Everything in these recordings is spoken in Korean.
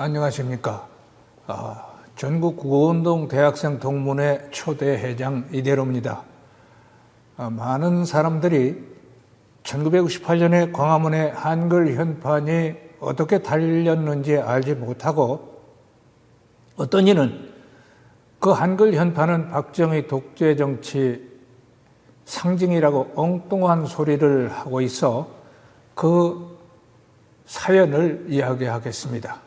안녕하십니까. 전국 국어운동 대학생 동문회 초대 회장 이대로입니다. 많은 사람들이 1998년에 광화문의 한글 현판이 어떻게 달렸는지 알지 못하고, 어떤 이는 그 한글 현판은 박정희 독재 정치 상징이라고 엉뚱한 소리를 하고 있어 그 사연을 이야기하겠습니다.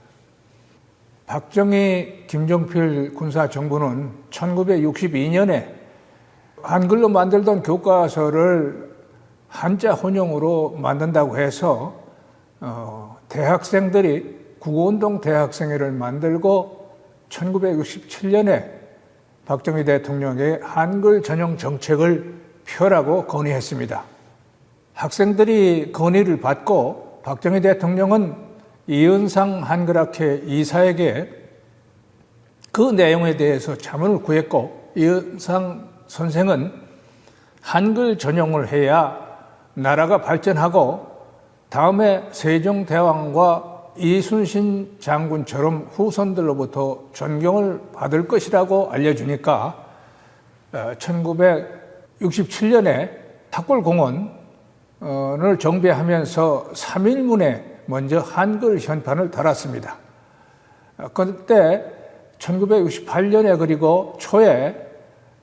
박정희, 김종필 군사정부는 1962년에 한글로 만들던 교과서를 한자 혼용으로 만든다고 해서 대학생들이 국어운동 대학생회를 만들고 1967년에 박정희 대통령의 한글 전용 정책을 펴라고 건의했습니다. 학생들이 건의를 받고 박정희 대통령은 이은상 한글학회 이사에게 그 내용에 대해서 자문을 구했고, 이은상 선생은 한글 전용을 해야 나라가 발전하고 다음에 세종대왕과 이순신 장군처럼 후손들로부터 존경을 받을 것이라고 알려주니까 1967년에 탁골공원을 정비하면서 3일문에 먼저 한글 현판을 달았습니다. 그때 1968년에 그리고 초에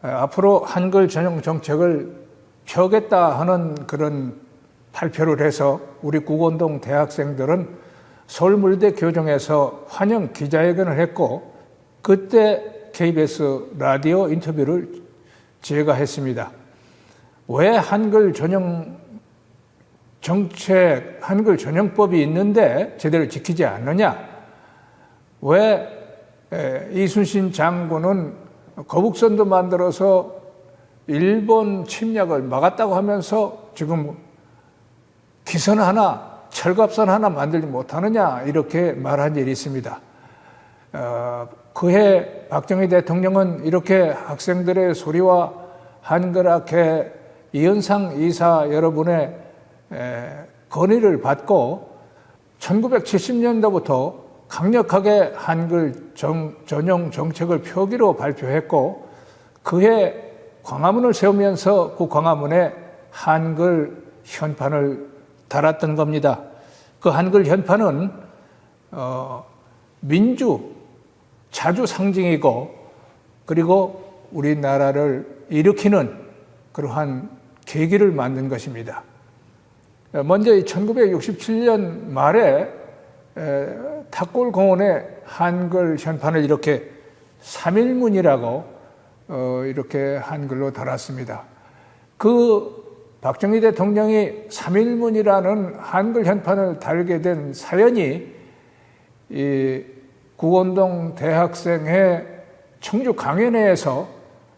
앞으로 한글 전용 정책을 펴겠다 하는 그런 발표를 해서 우리 국어운동 대학생들은 서울물대 교정에서 환영 기자회견을 했고, 그때 KBS 라디오 인터뷰를 제가 했습니다. 왜 한글 전용 정책, 한글 전용법이 있는데 제대로 지키지 않느냐? 왜 이순신 장군은 거북선도 만들어서 일본 침략을 막았다고 하면서 지금 기선 하나, 철갑선 하나 만들지 못하느냐? 이렇게 말한 일이 있습니다. 그해 박정희 대통령은 이렇게 학생들의 소리와 한글학회 이은상 이사 여러분의 건의를 받고 1970년도부터 강력하게 한글 전용 정책을 펴기로 발표했고, 그해 광화문을 세우면서 그 광화문에 한글 현판을 달았던 겁니다. 그 한글 현판은 민주, 자주 상징이고, 그리고 우리나라를 일으키는 그러한 계기를 만든 것입니다. 먼저 1967년 말에 탁골공원에 한글 현판을 이렇게 3일문이라고 이렇게 한글로 달았습니다. 그 박정희 대통령이 3일문이라는 한글 현판을 달게 된 사연이 이 국어운동 대학생회 청주 강연회에서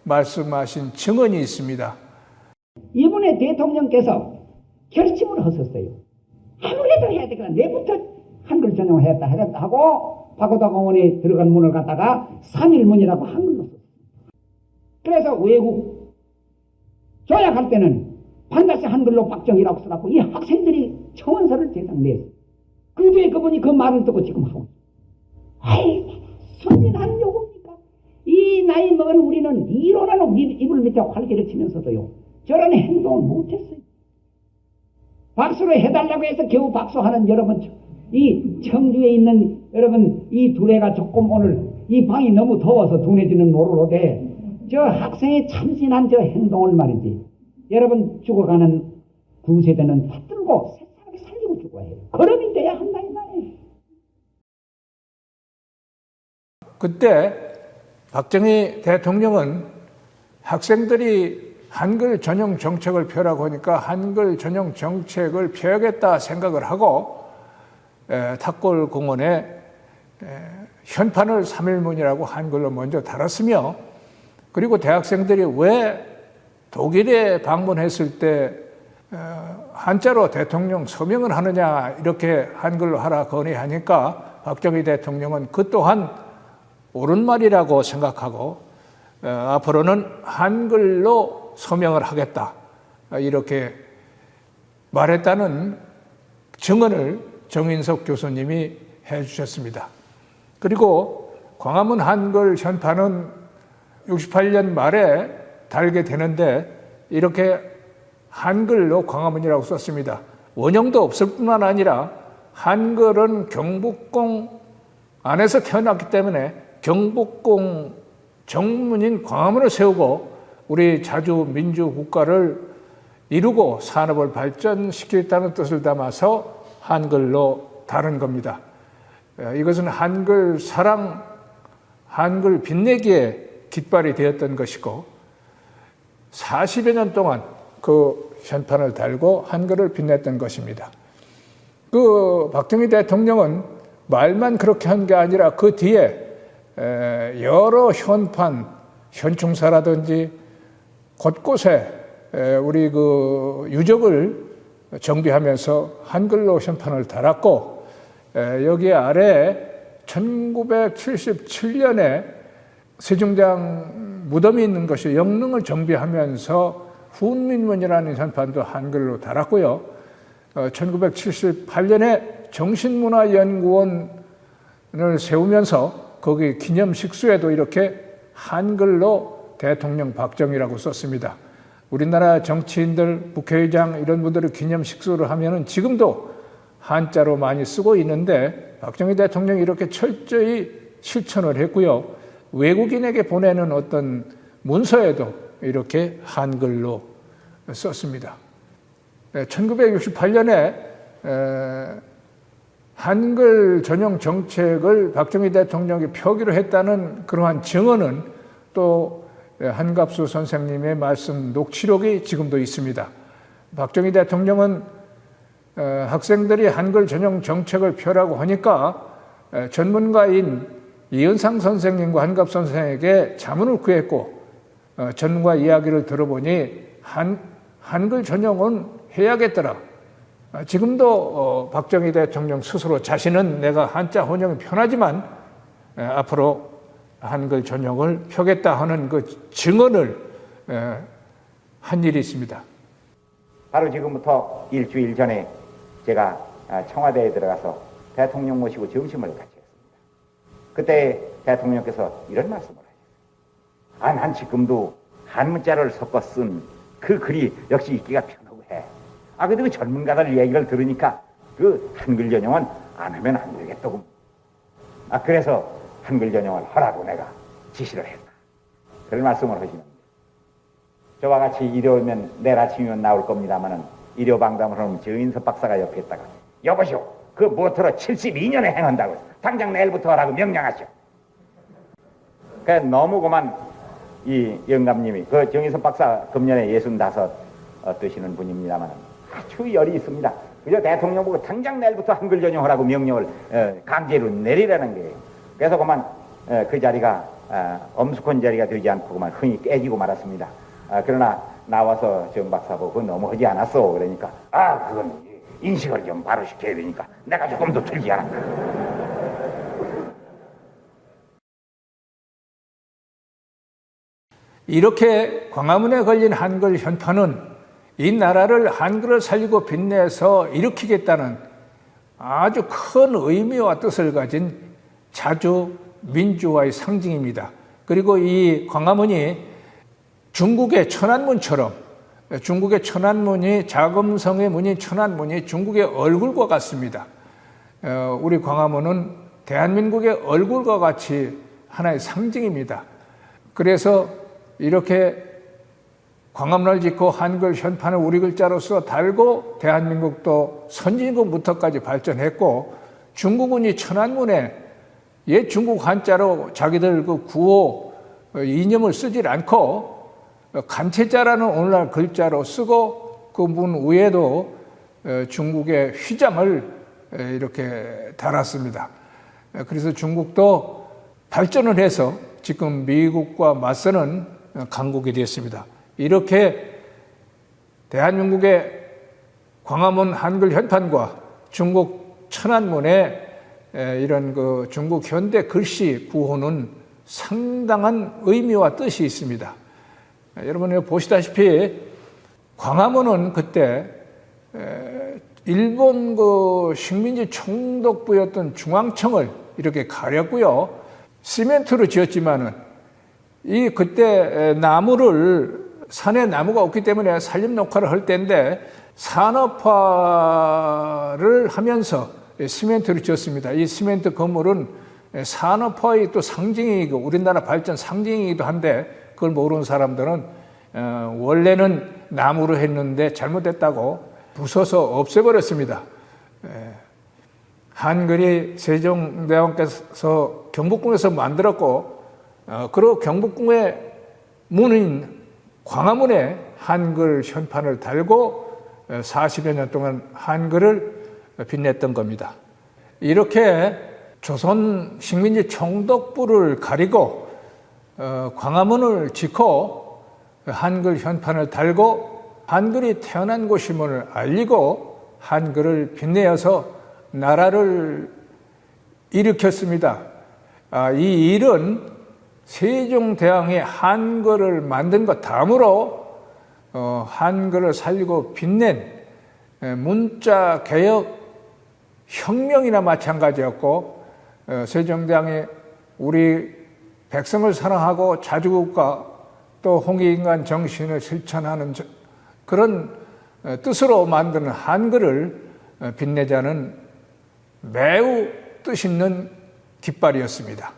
말씀하신 증언이 있습니다. 이번에 대통령께서 결심을 하셨어요. 아무래도 해야 되겠다. 내부터 한글 전용을 해야겠다 하고 파고다공원에 들어간 문을 갖다가 3일문이라고 한글로 썼어요. 그래서 외국 조약할 때는 반드시 한글로 박정희라고 써갖고 이 학생들이 청원서를 제작냈어요. 그 뒤에 그분이 그 말을 듣고 지금 하고 있어요. 아이, 선진한 요구입니까? 이 나이 먹은 우리는 이론하는 이불 밑에 활개를 치면서도요, 저런 행동을 못했어요. 박수를 해달라고 해서 겨우 박수하는 여러분, 이 청주에 있는 여러분, 이 두뇌가 조금 오늘 이 방이 너무 더워서 둔해지는 모르로되 저 학생의 참신한 저 행동을 말이지, 여러분 죽어가는 구세대는 받들고 새싹하게 살리고 죽어야 해요. 걸음이 돼야 한다 이 말이에요. 그때 박정희 대통령은 학생들이 한글 전용 정책을 펴라고 하니까 한글 전용 정책을 펴야겠다 생각을 하고 탁골공원에 현판을 3일문이라고 한글로 먼저 달았으며, 그리고 대학생들이 왜 독일에 방문했을 때 한자로 대통령 서명을 하느냐, 이렇게 한글로 하라 건의하니까 박정희 대통령은 그 또한 옳은 말이라고 생각하고 앞으로는 한글로 서명을 하겠다, 이렇게 말했다는 증언을 정인석 교수님이 해 주셨습니다. 그리고 광화문 한글 현판은 68년 말에 달게 되는데 이렇게 한글로 광화문이라고 썼습니다. 원형도 없을 뿐만 아니라 한글은 경복궁 안에서 태어났기 때문에 경복궁 정문인 광화문을 세우고 우리 자주 민주국가를 이루고 산업을 발전시키겠다는 뜻을 담아서 한글로 다룬 겁니다. 이것은 한글 사랑, 한글 빛내기에 깃발이 되었던 것이고 40여 년 동안 그 현판을 달고 한글을 빛냈던 것입니다. 그 박정희 대통령은 말만 그렇게 한 게 아니라 그 뒤에 여러 현판, 현충사라든지 곳곳에 우리 그 유적을 정비하면서 한글로 현판을 달았고 여기 아래 1977년에 세종대왕 무덤이 있는 것이 영릉을 정비하면서 훈민문이라는 현판도 한글로 달았고요. 1978년에 정신문화연구원을 세우면서 거기 기념식수에도 이렇게 한글로 대통령 박정희라고 썼습니다. 우리나라 정치인들, 국회의장 이런 분들이 기념식수를 하면은 지금도 한자로 많이 쓰고 있는데 박정희 대통령이 이렇게 철저히 실천을 했고요. 외국인에게 보내는 어떤 문서에도 이렇게 한글로 썼습니다. 1968년에 한글 전용 정책을 박정희 대통령이 표기를 했다는 그러한 증언은 또 한갑수 선생님의 말씀 녹취록이 지금도 있습니다. 박정희 대통령은 학생들이 한글 전용 정책을 펴라고 하니까 전문가인 이은상 선생님과 한갑 선생에게 자문을 구했고 전문가 이야기를 들어보니 한글 전용은 해야겠더라. 지금도 박정희 대통령 스스로 자신은 내가 한자 혼용이 편하지만 앞으로 한글 전용을 펴겠다 하는 그 증언을 한 일이 있습니다. 바로 지금부터 일주일 전에 제가 청와대에 들어가서 대통령 모시고 점심을 같이 했습니다. 그때 대통령께서 이런 말씀을 하셨어요. 난 지금도 한문자를 섞어 쓴 그 글이 역시 읽기가 편하고 해. 근데 그 전문가들 얘기를 들으니까 그 한글 전용은 안 하면 안 되겠더군. 그래서 한글 전용을 하라고 내가 지시를 했다. 그런 말씀을 하시는데 저와 같이 일요일면 내일 아침이면 나올 겁니다마는 일요 방담을 하면 정인섭 박사가 옆에 있다가 여보시오, 그 모터로 72년에 행한다고 당장 내일부터 하라고 명령하시오. 그 너무 그만 이 영감님이 그 정인섭 박사 금년에 65 뜨시는 분입니다만 아주 열이 있습니다. 그저 대통령 보고 당장 내일부터 한글 전용하라고 명령을 강제로 내리라는 거예요. 그래서 그만 그 자리가 엄숙한 자리가 되지 않고 그만 흥이 깨지고 말았습니다. 그러나 나와서 정 박사 보고 너무 하지 않았어. 그러니까 그건 인식을 좀 바로 시켜야 되니까 내가 조금 더 틀지 않았다. 이렇게 광화문에 걸린 한글 현판은 이 나라를 한글을 살리고 빛내서 일으키겠다는 아주 큰 의미와 뜻을 가진 자주 민주화의 상징입니다. 그리고 이 광화문이 중국의 천안문처럼 중국의 천안문이 자금성의 문인 천안문이 중국의 얼굴과 같습니다. 우리 광화문은 대한민국의 얼굴과 같이 하나의 상징입니다. 그래서 이렇게 광화문을 짓고 한글 현판을 우리 글자로서 달고 대한민국도 선진국부터까지 발전했고 중국은 이 천안문에 옛 중국 한자로 자기들 그 구호 이념을 쓰질 않고 간체자라는 오늘날 글자로 쓰고 그 문 위에도 중국의 휘장을 이렇게 달았습니다. 그래서 중국도 발전을 해서 지금 미국과 맞서는 강국이 되었습니다. 이렇게 대한민국의 광화문 한글 현판과 중국 천안문의 이런 그 중국 현대 글씨 구호는 상당한 의미와 뜻이 있습니다. 여러분 보시다시피 광화문은 그때 일본 그 식민지 총독부였던 중앙청을 이렇게 가렸고요. 시멘트로 지었지만은 그때 나무를 산에 나무가 없기 때문에 산림 녹화를 할 때인데 산업화를 하면서 시멘트를 지었습니다. 이 시멘트 건물은 산업화의 또 상징이고 우리나라 발전 상징이기도 한데 그걸 모르는 사람들은 원래는 나무로 했는데 잘못됐다고 부숴서 없애버렸습니다. 한글이 세종대왕께서 경복궁에서 만들었고 그리고 경복궁의 문인 광화문에 한글 현판을 달고 40여 년 동안 한글을 빛냈던 겁니다. 이렇게 조선 식민지 총독부를 가리고 광화문을 짓고 한글 현판을 달고 한글이 태어난 곳임을 알리고 한글을 빛내어서 나라를 일으켰습니다. 이 일은 세종대왕이 한글을 만든 것 다음으로 한글을 살리고 빛낸 문자개혁 혁명이나 마찬가지였고 세종대왕이 우리 백성을 사랑하고 자주국가 또 홍익인간 정신을 실천하는 그런 뜻으로 만드는 한글을 빛내자는 매우 뜻있는 깃발이었습니다.